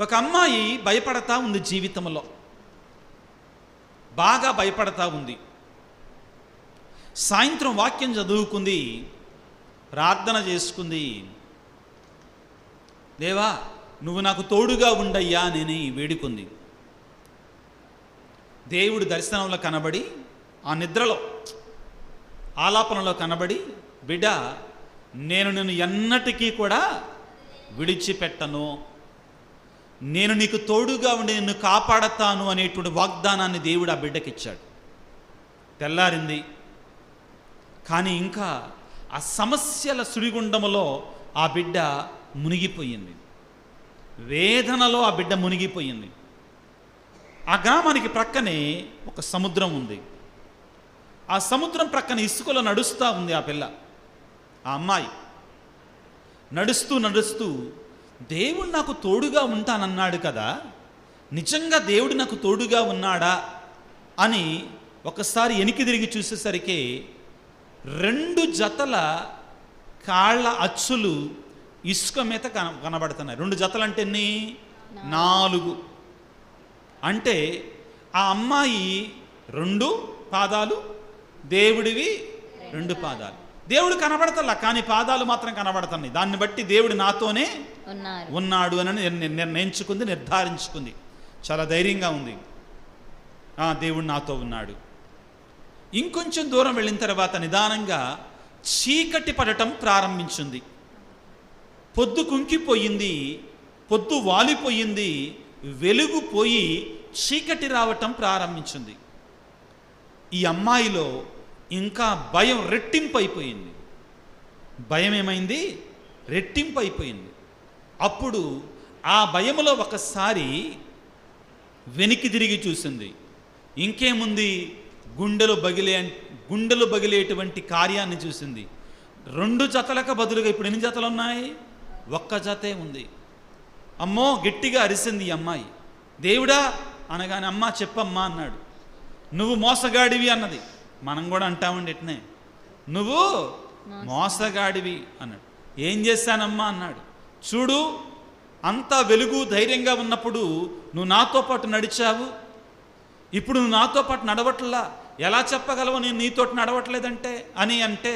ఒక అమ్మాయి భయపడతా ఉంది, జీవితంలో బాగా భయపడతా ఉంది. సాయంత్రం వాక్యం చదువుకుంది, ప్రార్థన చేసుకుంది. దేవా నువ్వు నాకు తోడుగా ఉండయ్యా అని వేడుకుంది. దేవుడు దర్శనంలో కనబడి, ఆ నిద్రలో ఆలాపనలో కనబడి, బిడ్డ నేను నిన్ను ఎన్నటికీ కూడా విడిచిపెట్టను, నేను నీకు తోడుగా ఉండి నిన్ను కాపాడతాను అనేటువంటి వాగ్దానాన్ని దేవుడు ఆ బిడ్డకి ఇచ్చాడు. తెల్లారింది, కానీ ఇంకా ఆ సమస్యల సుడిగుండములో ఆ బిడ్డ మునిగిపోయింది. వేదనలో ఆ బిడ్డ మునిగిపోయింది. ఆ గ్రామానికి ప్రక్కనే ఒక సముద్రం ఉంది. ఆ సముద్రం ప్రక్కన ఇసుకలో నడుస్తూ ఉంది ఆ పిల్ల, ఆ అమ్మాయి. నడుస్తూ నడుస్తూ దేవుడు నాకు తోడుగా ఉంటానన్నాడు కదా, నిజంగా దేవుడు నాకు తోడుగా ఉన్నాడా అని ఒకసారి వెనక్కి తిరిగి చూసేసరికి 2 జతల కాళ్ళ అచ్చులు ఇసుక మీద కనబడుతున్నాయి. 2 జతలు అంటే ఎన్ని? 4. అంటే ఆ అమ్మాయి 2 పాదాలు, దేవుడివి 2 పాదాలు. దేవుడు కనబడతల్లా, కానీ పాదాలు మాత్రం కనబడుతున్నాయి. దాన్ని బట్టి దేవుడు నాతోనే ఉన్నాడు అని నిర్ణయించుకుంది, నిర్ధారించుకుంది. చాలా ధైర్యంగా ఉంది, దేవుడు నాతో ఉన్నాడు. ఇంకొంచెం దూరం వెళ్ళిన తర్వాత నిదానంగా చీకటి పడటం ప్రారంభించింది. పొద్దు కుంకిపోయింది, పొద్దు వాలిపోయింది, వెలుగు పోయి చీకటి రావటం ప్రారంభించింది. ఈ అమ్మాయిలో ఇంకా భయం రెట్టింపైపోయింది. భయం ఏమైంది? రెట్టింపైపోయింది. అప్పుడు ఆ భయములో ఒకసారి వెనక్కి తిరిగి చూసింది. ఇంకేముంది? గుండెలు బగిలేటువంటి కార్యాన్ని చూసింది. 2 జతలకు బదులుగా ఇప్పుడు ఎన్ని జతలు ఉన్నాయి? 1 జతే ఉంది. అమ్మో గట్టిగా అరిసింది ఈ అమ్మాయి. దేవుడా అనగానే, అమ్మ చెప్పమ్మా అన్నాడు. నువ్వు మోసగాడివి అన్నది. మనం కూడా అంటామండి ఎట్నే, నువ్వు మోసగాడివి అన్నాడు. ఏం చేశానమ్మా అన్నాడు. చూడు, అంతా వెలుగు ధైర్యంగా ఉన్నప్పుడు నువ్వు నాతో పాటు నడిచావు, ఇప్పుడు నువ్వు నాతో పాటు నడవట్లా, ఎలా చెప్పగలవు నేను నీతోటి నడవట్లేదంటే అని అంటే,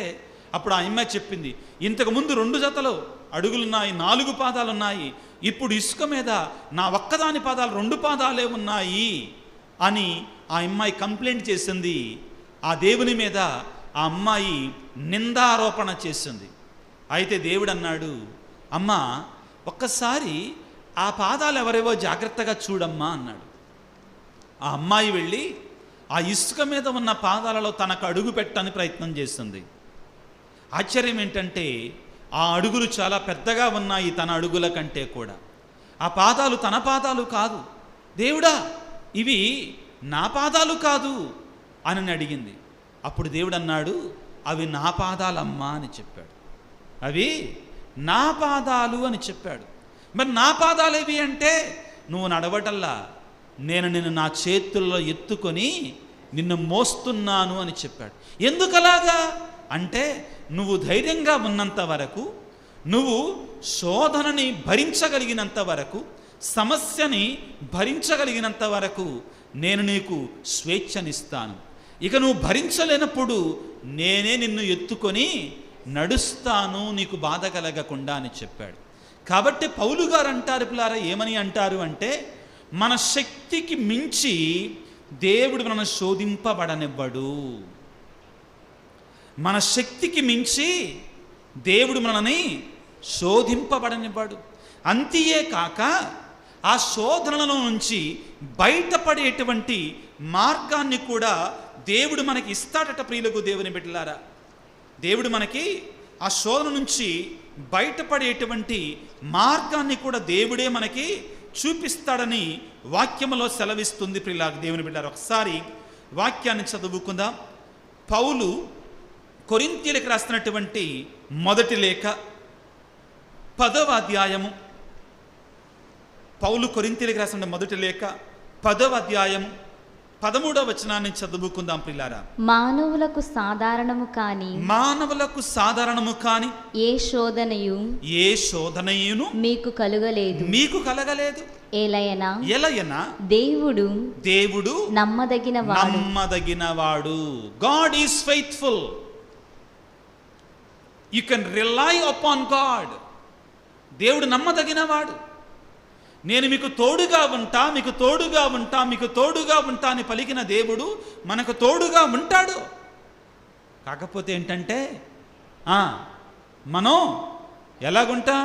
అప్పుడు ఆ అమ్మాయి చెప్పింది, ఇంతకుముందు 2 జతలు అడుగులున్నాయి, 4 పాదాలున్నాయి, ఇప్పుడు ఇసుక మీద నా ఒక్కదాని పాదాలు 2 పాదాలే ఉన్నాయి అని ఆ అమ్మాయి కంప్లైంట్ చేసింది. ఆ దేవుని మీద ఆ అమ్మాయి నిందారోపణ చేసింది. అయితే దేవుడు అన్నాడు, అమ్మా ఒక్కసారి ఆ పాదాలు ఎవరేవో జాగ్రత్తగా చూడమ్మా అన్నాడు. ఆ అమ్మాయి వెళ్ళి ఆ ఇసుక మీద ఉన్న పాదాలలో తనకు అడుగు పెట్టని ప్రయత్నం చేస్తుంది. ఆశ్చర్యం ఏంటంటే ఆ అడుగులు చాలా పెద్దగా ఉన్నాయి తన అడుగుల కంటే కూడా. ఆ పాదాలు తన పాదాలు కాదు. దేవుడా ఇవి నా పాదాలు కాదు అని అడిగింది. అప్పుడు దేవుడు అన్నాడు, అవి నా పాదాలమ్మా అని చెప్పాడు. అవి నా పాదాలు అని చెప్పాడు. మరి నా పాదాలు ఏవి అంటే, నువ్వు నడవటల్లా, నేను నిన్ను నా చేతుల్లో ఎత్తుకొని నిన్ను మోస్తున్నాను అని చెప్పాడు. ఎందుకలాగా అంటే, నువ్వు ధైర్యంగా ఉన్నంత వరకు, నువ్వు శోధనని భరించగలిగినంత వరకు, సమస్యని భరించగలిగినంత వరకు నేను నీకు స్వేచ్ఛనిస్తాను. ఇక నువ్వు భరించలేనప్పుడు నేనే నిన్ను ఎత్తుకొని నడుస్తాను, నీకు బాధ కలగకుండా అని చెప్పాడు. కాబట్టి పౌలు గారు అంటారు పిల్లారా, ఏమని అంటారు అంటే, మన శక్తికి మించి దేవుడు మనల్ని శోధింపబడనివ్వడు. మన శక్తికి మించి దేవుడు మనల్ని శోధింపబడనివ్వడు. అంతే కాక ఆ శోధనల నుంచి బయటపడేటువంటి మార్గాన్ని కూడా దేవుడు మనకి ఇస్తాడట. ప్రియులకు దేవుని బిడ్డలారా, దేవుడు మనకి ఆ శోధన నుంచి బయటపడేటువంటి మార్గాన్ని కూడా దేవుడే మనకి చూపిస్తాడని వాక్యములో సెలవిస్తుంది. ప్రియులకు దేవుని బిడ్డలారా, ఒకసారి వాక్యాన్ని చదువుకుందాం. పౌలు కొరింథీయులకు రాస్తున్నటువంటి మొదటి లేఖ 10వ అధ్యాయము. పౌలు కొరింథీయులకు రాసిన మొదటి లేఖ 10వ అధ్యాయము 13వ వచనాన్ని చదువుకుందాం ప్రియులారా. మానవులకు సాధారణము కాని ఏ శోధనయును మీకు కలుగలేదు. ఎలయనా దేవుడు నమ్మదగినవాడు. God is faithful. You can rely upon God. దేవుడు నమ్మదగినవాడు. నేను మీకు తోడుగా ఉంటా అని పలికిన దేవుడు మనకు తోడుగా ఉంటాడు. కాకపోతే ఏంటంటే మనం ఎలాగుంటా,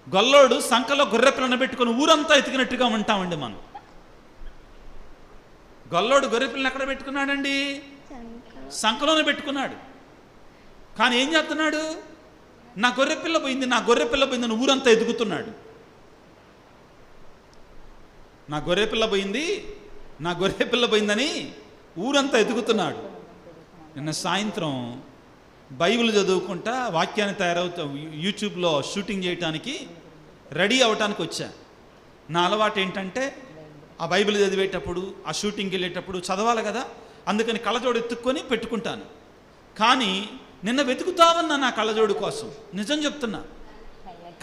గొల్లోడు సంకలో గొర్రె పిల్లను పెట్టుకుని ఊరంతా ఎతికినట్టుగా ఉంటామండి. మనం గొల్లోడు గొర్రె పిల్లని ఎక్కడ పెట్టుకున్నాడండి? సంకలోనే పెట్టుకున్నాడు. కానీ ఏం చేస్తున్నాడు? నా గొర్రె పిల్ల పోయిందని ఊరంతా ఎదుగుతున్నాడు. నా గొర్రె పిల్ల పోయిందని ఊరంతా ఎదుగుతున్నాడు. నిన్న సాయంత్రం బైబిల్ చదువుకుంటా వాక్యాన్ని తయారవుతా యూట్యూబ్లో షూటింగ్ చేయడానికి రెడీ అవ్వటానికి వచ్చా. నా అలవాటు ఏంటంటే ఆ బైబిల్ చదివేటప్పుడు, ఆ షూటింగ్కి వెళ్ళేటప్పుడు చదవాలి కదా, అందుకని కళ్ళజోడు ఎత్తుక్కొని పెట్టుకుంటాను. కానీ నిన్న వెతుకుతామన్నా నా కళ్ళజోడు కోసం, నిజం చెప్తున్నా,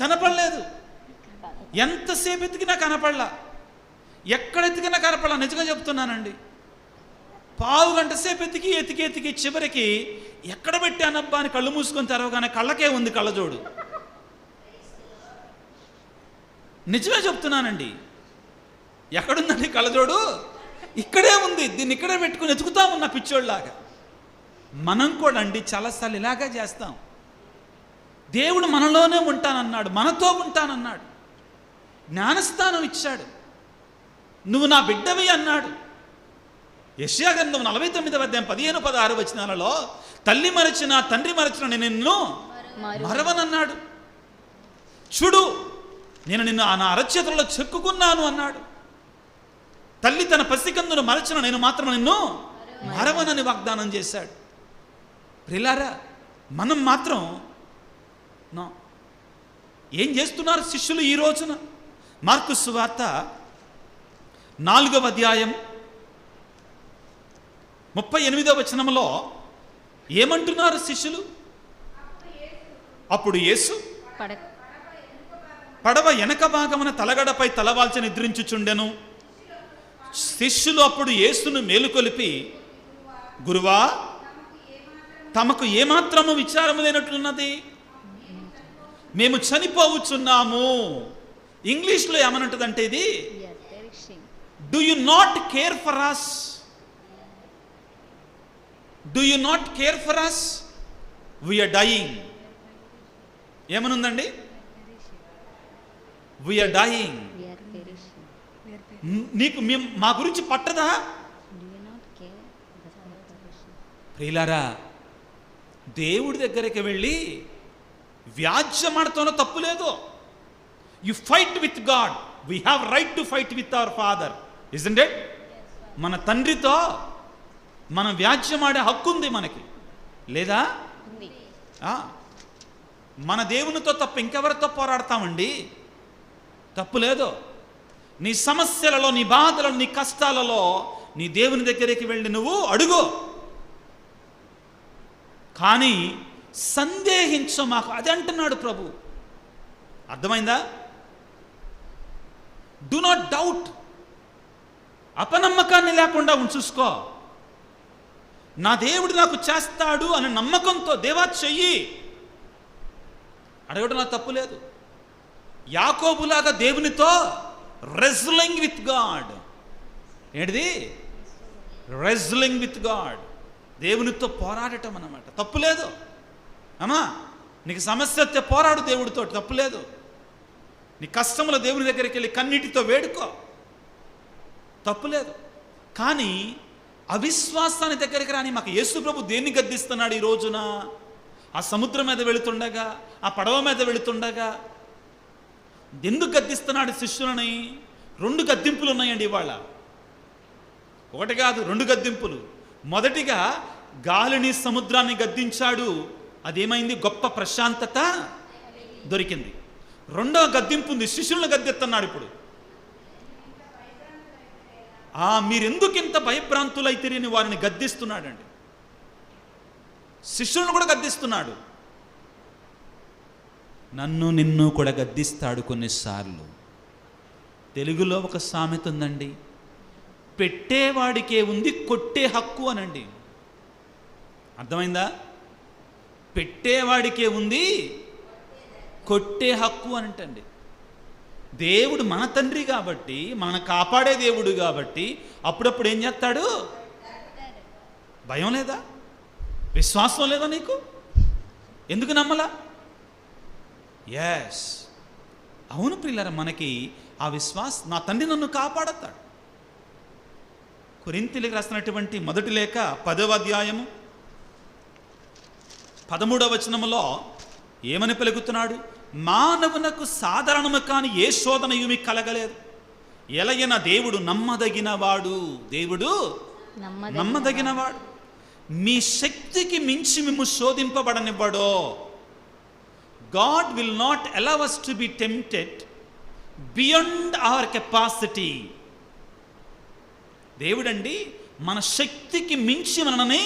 కనపడలేదు. ఎంతసేపు ఎతికినా కనపడలా, ఎక్కడ ఎతికినా కనపడలా. నిజంగా చెప్తున్నానండి. పావు గంట సేపు ఎతికి చివరికి ఎక్కడ పెట్టానబ్బా అని కళ్ళు మూసుకొని తెరవగానే కళ్ళకే ఉంది కళ్ళజోడు. నిజమే చెప్తున్నానండి. ఎక్కడుందండి కళ్ళజోడు? ఇక్కడే ఉంది. దీన్ని ఇక్కడే పెట్టుకుని ఎతుకుతామన్న పిచ్చోళ్ళలాగా. మనం కూడా అండి చాలాసార్లు ఇలాగే చేస్తాం. దేవుడు మనలోనే ఉంటానన్నాడు, మనతో ఉంటానన్నాడు, జ్ఞానస్థానం ఇచ్చాడు, నువ్వు నా బిడ్డవి అన్నాడు. యెషయా గ్రంథం 49వ అధ్యాయం 15-16 వచనాలలో తల్లి మరచిన తండ్రి మరచిన నేను నిన్ను మరవనన్నాడు. చూడు, నేను నిన్ను నా అరచేతులలో చెక్కుకున్నాను అన్నాడు. తల్లి తన పసికందును మరచిన నేను మాత్రం నిన్ను మరవనని వాగ్దానం చేశాడు. ప్రియులారా, మనం మాత్రం ఏం చేస్తున్నారు శిష్యులు ఈ రోజున? మార్కు సువార్త 4వ అధ్యాయం 38వ వచనంలో ఏమంటున్నారు శిష్యులు? అప్పుడు యేసు పడవ వెనక భాగమున తలగడపై తలవాల్చి నిద్రించుచుండెను. శిష్యులు అప్పుడు యేసును మేలుకొలిపి, గురువా, తమకు ఏమాత్రము విచారము లేనట్లున్నది, మేము చనిపోవచ్చున్నాము. ఇంగ్లీష్లో ఏమనంటదంటే ఇది, do you not care for us? Do you not care for us? We are dying. ఏమనుందండి? We are dying. నీకు మా గురించి పట్టదా? ప్రియులారా, దేవుడి దగ్గరికి వెళ్ళి వ్యాజ్యమాడతానో తప్పు లేదు. You fight with God. We have right to fight with our father, isn't it? మన తండ్రితో మనం వ్యాజ్యమాడే హక్కు ఉంది మనకి, లేదా? మన దేవునితో తప్ప ఇంకెవరితో పోరాడతామండి? తప్పు లేదు. నీ సమస్యలలో, నీ బాధలలో, నీ కష్టాలలో నీ దేవుని దగ్గరికి వెళ్ళి నువ్వు అడుగు. కానీ సందేహించు మాకు, అది అంటున్నాడు ప్రభు. అర్థమైందా? Do not doubt. అపనమ్మకాన్ని లేకుండా చూసుకో. నా దేవుడు నాకు చేస్తాడు అనే నమ్మకంతో దేవా చెయ్యి అడగడం నాకు తప్పు లేదు. యాకోబులాగా దేవునితో రెజ్లింగ్ విత్ గాడ్. ఏంటిది? Wrestling with God. దేవునితో పోరాడటం అన్నమాట. తప్పు లేదు. అమ్మా, నీకు సమస్య వస్తే పోరాడు దేవుడితో, తప్పు లేదు. నీ కష్టంలో దేవుని దగ్గరికి వెళ్ళి కన్నీటితో వేడుకో, తప్పు లేదు. కానీ అవిశ్వాసాన్ని దగ్గరికి రాని మాకు యేసు ప్రభు దేన్ని గద్దిస్తున్నాడు ఈ రోజున? ఆ సముద్రం మీద వెళుతుండగా, ఆ పడవ మీద వెళుతుండగా ఎందుకు గద్దిస్తున్నాడు శిష్యులని? 2 గద్దింపులు ఉన్నాయండి ఇవాళ. ఒకటి కాదు, 2 గద్దింపులు. మొదటిగా గాలిని సముద్రాన్ని గద్దించాడు. అదేమైంది? గొప్ప ప్రశాంతత దొరికింది. 2వ గద్దింపు ఉంది, శిష్యులను గద్దెత్తన్నాడు. ఇప్పుడు మీరెందుకు ఇంత భయభ్రాంతులైతే అని వారిని గద్దిస్తున్నాడండి. శిష్యులను కూడా గద్దిస్తున్నాడు. నన్ను నిన్ను కూడా గద్దిస్తాడు కొన్నిసార్లు. తెలుగులో ఒక సామెత ఉందండి, పెట్టేవాడికే ఉంది కొట్టే హక్కు అనండి. అర్థమైందా? పెట్టేవాడికే ఉంది కొట్టే హక్కు అనంటండి. దేవుడు మన తండ్రి కాబట్టి, మన కాపాడే దేవుడు కాబట్టి అప్పుడప్పుడు ఏం చేస్తాడు? భయం లేదా? విశ్వాసం లేదా నీకు? ఎందుకు నమ్మలా? ఎస్, అవును ప్రియులారా, మనకి ఆ విశ్వాసం, నా తండ్రి నన్ను కాపాడతాడు. కొరింథీయులకు రాసినటువంటి మొదటి లేఖ 10వ అధ్యాయము 13వ వచనములో ఏమని పలుకుతున్నాడు? మానవునకు సాధారణము కాని ఏ శోధనయు మీకు కలగలేదు. ఎలయన దేవుడు నమ్మదగినవాడు. దేవుడు నమ్మదగినవాడు. మీ శక్తికి మించి మేము శోధింపబడనివ్వడో. God will not allow us to be tempted beyond our capacity. దేవుడండి మన శక్తికి మించి మనని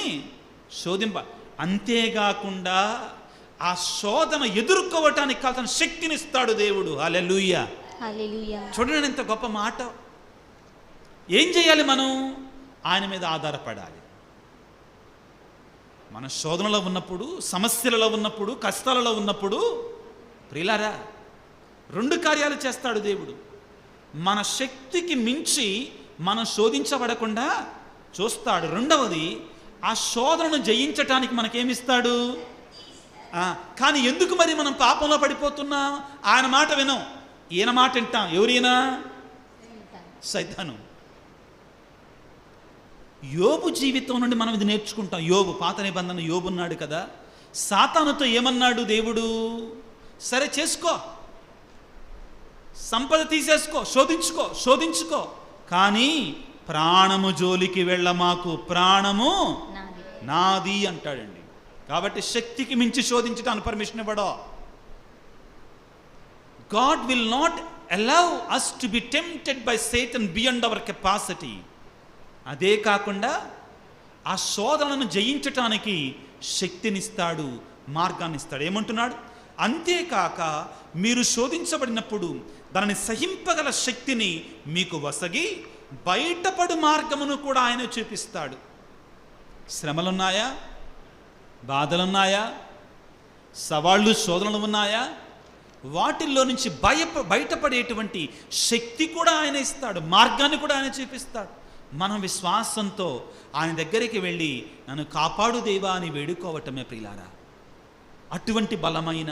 అంతేకాకుండా ఆ శోధన ఎదుర్కోవటానికి కావాల్సిన శక్తిని ఇస్తాడు దేవుడు. హల్లెలూయా, హల్లెలూయా. చూడండి ఎంత గొప్ప మాట. ఏం చేయాలి? మనం ఆయన మీద ఆధారపడాలి. మన శోధనలో ఉన్నప్పుడు, సమస్యలలో ఉన్నప్పుడు, కష్టాలలో ఉన్నప్పుడు ప్రియులారా 2 కార్యాలు చేస్తాడు దేవుడు. మన శక్తికి మించి మనం శోధించబడకుండా చూస్తాడు. రెండవది, ఆ శోధనను జయించటానికి మనకేమిస్తాడు? కానీ ఎందుకు మరి మనం పాపంలో పడిపోతున్నాం? ఆయన మాట వినం, ఈయన మాట వింటాం. ఎవరైనా సైతాను. యోబు జీవితం నుండి మనం ఇది నేర్చుకుంటాం. యోబు, పాత నిబంధన యోబు ఉన్నాడు కదా, సాతానుతో ఏమన్నాడు దేవుడు? సరే చేసుకో, సంపద తీసేసుకో, శోధించుకో, కానీ ప్రాణము జోలికి వెళ్ళ, మాకు ప్రాణము నాది అంటాడండి. కాబట్టి శక్తికి మించి శోధించడానికి permission ఇవ్వడో. God will not allow us to be tempted by Satan beyond our capacity. అదే కాకుండా ఆ శోధనను జయించటానికి శక్తినిస్తాడు, మార్గాన్ని ఇస్తాడు. ఏమంటున్నాడు? అంతేకాక మీరు శోధించబడినప్పుడు దానిని సహింపగల శక్తిని మీకు వసగి బయటపడు మార్గమును కూడా ఆయన చూపిస్తాడు. శ్రమలున్నాయా? బాధలున్నాయా? సవాళ్ళు, శోధనలు ఉన్నాయా? వాటిల్లో నుంచి బయటపడేటువంటి శక్తి కూడా ఆయన ఇస్తాడు, మార్గాన్ని కూడా ఆయన చూపిస్తాడు. మనం విశ్వాసంతో ఆయన దగ్గరికి వెళ్ళి నన్ను కాపాడు దేవా అని వేడుకోవటమే ప్రియులారా. అటువంటి బలమైన,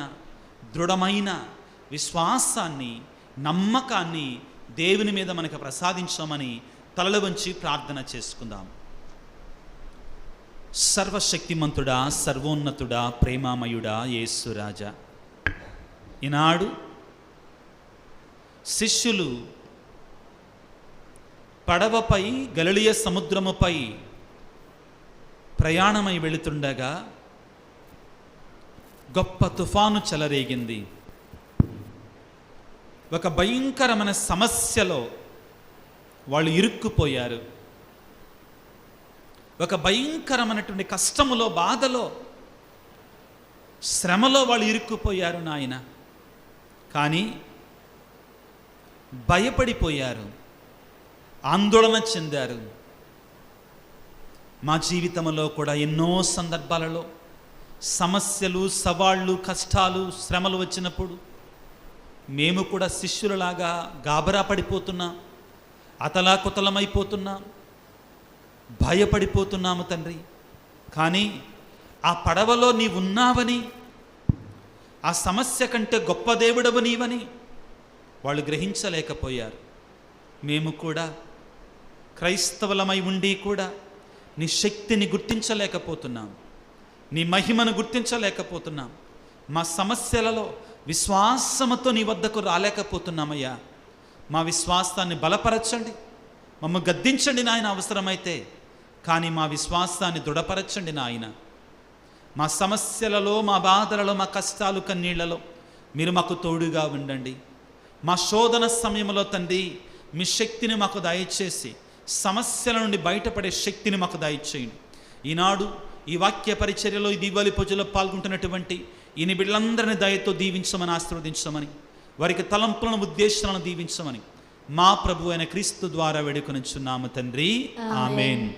దృఢమైన విశ్వాసాన్ని, నమ్మకాన్ని దేవుని మీద మనకు ప్రసాదించమని తలలు వంచి ప్రార్థన చేసుకుందాం. సర్వశక్తిమంతుడా, సర్వోన్నతుడా, ప్రేమామయుడా, యేసురాజా, ఈనాడు శిష్యులు పడవపై గలిలయ సముద్రముపై ప్రయాణమై వెళుతుండగా గొప్ప తుఫాను చెలరేగింది. ఒక భయంకరమైన సమస్యలో వాళ్ళు ఇరుక్కుపోయారు. ఒక భయంకరమైనటువంటి కష్టములో, బాధలో, శ్రమలో వాళ్ళు ఇరుక్కుపోయారు నాయన. కానీ భయపడిపోయారు, ఆందోళన చెందారు. మా జీవితంలో కూడా ఎన్నో సందర్భాలలో సమస్యలు, సవాళ్ళు, కష్టాలు, శ్రమలు వచ్చినప్పుడు మేము కూడా శిష్యులలాగా గాబరా పడిపోతున్నాం, అతలాకుతలమైపోతున్నాం, భయపడిపోతున్నాము తండ్రి. కానీ ఆ పడవలో నీవున్నావని, ఆ సమస్య కంటే గొప్ప దేవుడవు నీవని వాళ్ళు గ్రహించలేకపోయారు. మేము కూడా క్రైస్తవులమై ఉండి కూడా నీ శక్తిని గుర్తించలేకపోతున్నాం, నీ మహిమను గుర్తించలేకపోతున్నాం. మా సమస్యలలో విశ్వాసముతో నీ వద్దకు రాలేకపోతున్నామయ్యా. మా విశ్వాసాన్ని బలపరచండి, మమ్మల్ని గద్దించండి నాయన అవసరమైతే, కానీ మా విశ్వాసాన్ని దృఢపరచండి నాయన. మా సమస్యలలో, మా బాధలలో, మా కష్టాలు, కన్నీళ్లలో మీరు మాకు తోడుగా ఉండండి. మా శోధన సమయంలో తండ్రి మీ శక్తిని మాకు దయచేసి సమస్యల నుండి బయటపడే శక్తిని మాకు దయచేయండి. ఈనాడు ఈ వాక్య పరిచర్యలో ఈ దీపావళి పూజలో పాల్గొంటున్నటువంటి ఈ బిడ్డలందరినీ దయతో దీవించమని, ఆశీర్వదించమని, వారికి తలంపులను ఉద్దేశాలను దీవించమని మా ప్రభు అయిన క్రీస్తు ద్వారా వేడుకొనుచున్నాము తండ్రి. ఆమేన్.